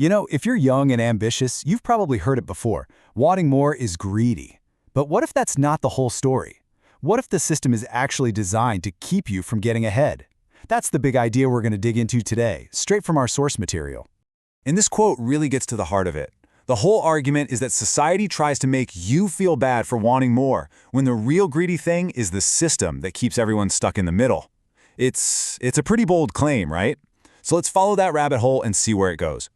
If you're young and ambitious, you've probably heard it before. Wanting more is greedy. But what if that's not the whole story? What if the system is actually designed to keep you from getting ahead? That's the big idea we're going to dig into today, straight from our source material. And this quote really gets to the heart of it. The whole argument is that society tries to make you feel bad for wanting more, when the real greedy thing is the system that keeps everyone stuck in the middle. It's a pretty bold claim, right? So let's follow that rabbit hole and see where it goes.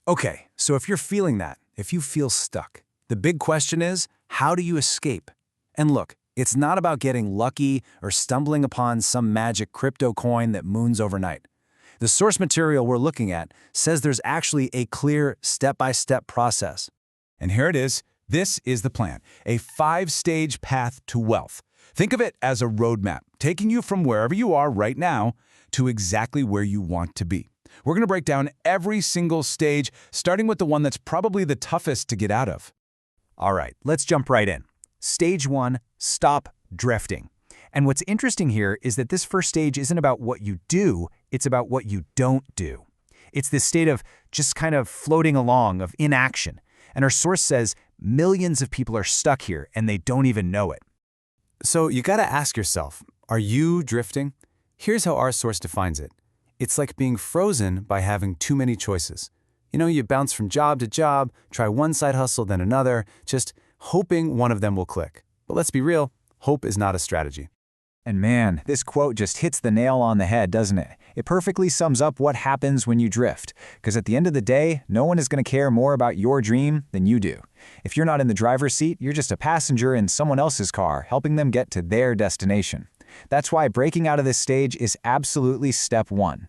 Okay, so if you're feeling that, if you feel stuck, the big question is, how do you escape? And look, it's not about getting lucky or stumbling upon some magic crypto coin that moons overnight. The source material we're looking at says there's actually a clear step-by-step process. And here it is. This is the plan, a 5-stage path to wealth. Think of it as a roadmap, taking you from wherever you are right now to exactly where you want to be. We're going to break down every single stage, starting with the one that's probably the toughest to get out of. All right, let's jump right in. Stage 1, stop drifting. And what's interesting here is that this first stage isn't about what you do, it's about what you don't do. It's this state of just kind of floating along, of inaction. And our source says millions of people are stuck here and they don't even know it. So you gotta ask yourself, are you drifting? Here's how our source defines it. It's like being frozen by having too many choices. You bounce from job to job, try one side hustle, then another, just hoping one of them will click. But let's be real, hope is not a strategy. And man, this quote just hits the nail on the head, doesn't it? It perfectly sums up what happens when you drift. Because at the end of the day, no one is going to care more about your dream than you do. If you're not in the driver's seat, you're just a passenger in someone else's car, helping them get to their destination. That's why breaking out of this stage is absolutely step 1.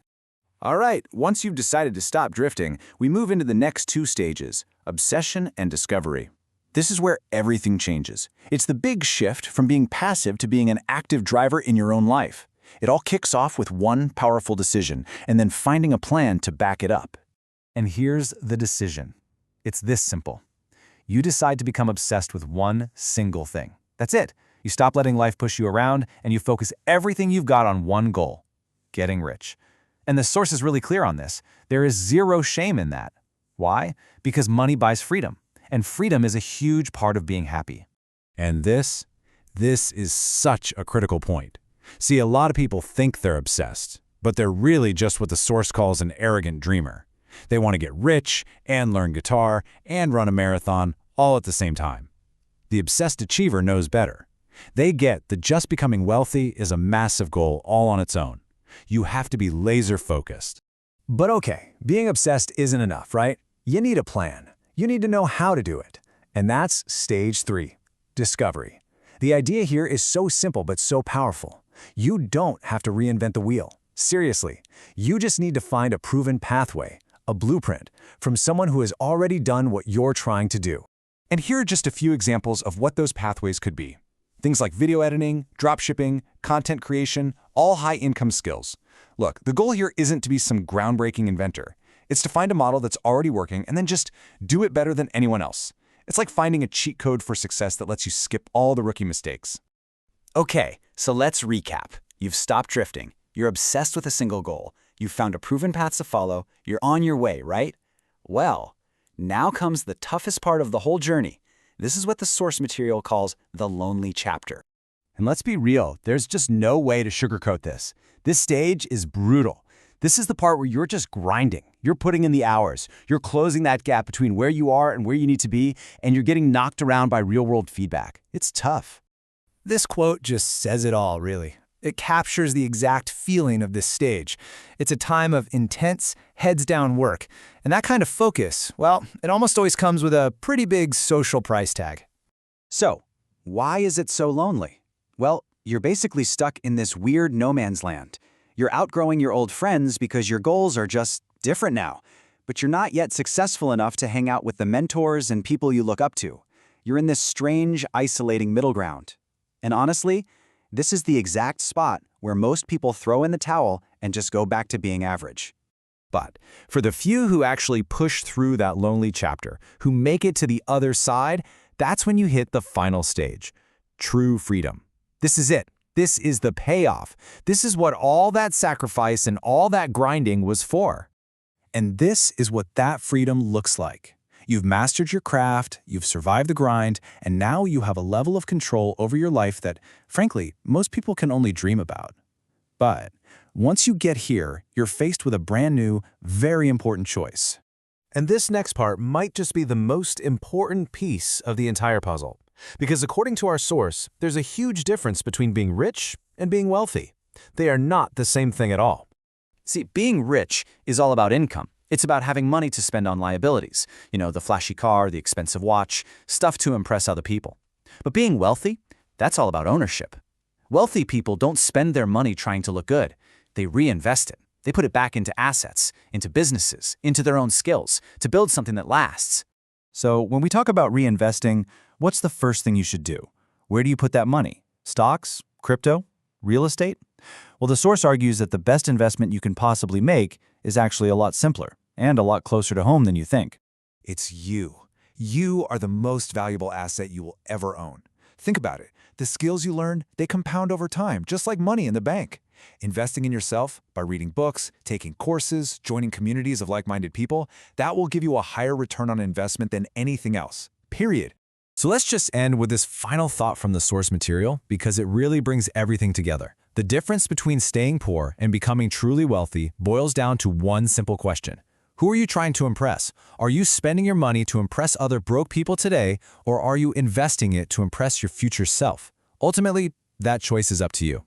All right, once you've decided to stop drifting, we move into the next 2 stages, obsession and discovery. This is where everything changes. It's the big shift from being passive to being an active driver in your own life. It all kicks off with one powerful decision, and then finding a plan to back it up. And here's the decision. It's this simple. You decide to become obsessed with one single thing. That's it. You stop letting life push you around, and you focus everything you've got on one goal: getting rich. And the source is really clear on this. There is zero shame in that. Why? Because money buys freedom. And freedom is a huge part of being happy. And this is such a critical point. See, a lot of people think they're obsessed, but they're really just what the source calls an arrogant dreamer. They want to get rich and learn guitar and run a marathon all at the same time. The obsessed achiever knows better. They get that just becoming wealthy is a massive goal all on its own. You have to be laser-focused. But okay, being obsessed isn't enough, right? You need a plan. You need to know how to do it. And that's stage 3, discovery. The idea here is so simple but so powerful. You don't have to reinvent the wheel. Seriously, you just need to find a proven pathway, a blueprint, from someone who has already done what you're trying to do. And here are just a few examples of what those pathways could be. Things like video editing, dropshipping, content creation, all high-income skills. Look, the goal here isn't to be some groundbreaking inventor. It's to find a model that's already working and then just do it better than anyone else. It's like finding a cheat code for success that lets you skip all the rookie mistakes. Okay, so let's recap. You've stopped drifting. You're obsessed with a single goal. You've found a proven path to follow. You're on your way, right? Well, now comes the toughest part of the whole journey. This is what the source material calls the lonely chapter. And let's be real, there's just no way to sugarcoat this. This stage is brutal. This is the part where you're just grinding. You're putting in the hours. You're closing that gap between where you are and where you need to be, and you're getting knocked around by real-world feedback. It's tough. This quote just says it all, really. It captures the exact feeling of this stage. It's a time of intense, heads-down work. And that kind of focus, well, it almost always comes with a pretty big social price tag. So, why is it so lonely? Well, you're basically stuck in this weird no man's land. You're outgrowing your old friends because your goals are just different now. But you're not yet successful enough to hang out with the mentors and people you look up to. You're in this strange, isolating middle ground. And honestly, this is the exact spot where most people throw in the towel and just go back to being average. But for the few who actually push through that lonely chapter, who make it to the other side, that's when you hit the final stage, true freedom. This is it. This is the payoff. This is what all that sacrifice and all that grinding was for. And this is what that freedom looks like. You've mastered your craft, you've survived the grind, and now you have a level of control over your life that, frankly, most people can only dream about. But once you get here, you're faced with a brand new, very important choice. And this next part might just be the most important piece of the entire puzzle. Because according to our source, there's a huge difference between being rich and being wealthy. They are not the same thing at all. See, being rich is all about income. It's about having money to spend on liabilities. You know, the flashy car, the expensive watch, stuff to impress other people. But being wealthy, that's all about ownership. Wealthy people don't spend their money trying to look good. They reinvest it. They put it back into assets, into businesses, into their own skills, to build something that lasts. So when we talk about reinvesting, what's the first thing you should do? Where do you put that money? Stocks? Crypto? Real estate? Well, the source argues that the best investment you can possibly make is actually a lot simpler and a lot closer to home than you think. It's you. You are the most valuable asset you will ever own. Think about it. The skills you learn, they compound over time, just like money in the bank. Investing in yourself by reading books, taking courses, joining communities of like-minded people, that will give you a higher return on investment than anything else. Period. So let's just end with this final thought from the source material because it really brings everything together. The difference between staying poor and becoming truly wealthy boils down to one simple question. Who are you trying to impress? Are you spending your money to impress other broke people today, or are you investing it to impress your future self? Ultimately, that choice is up to you.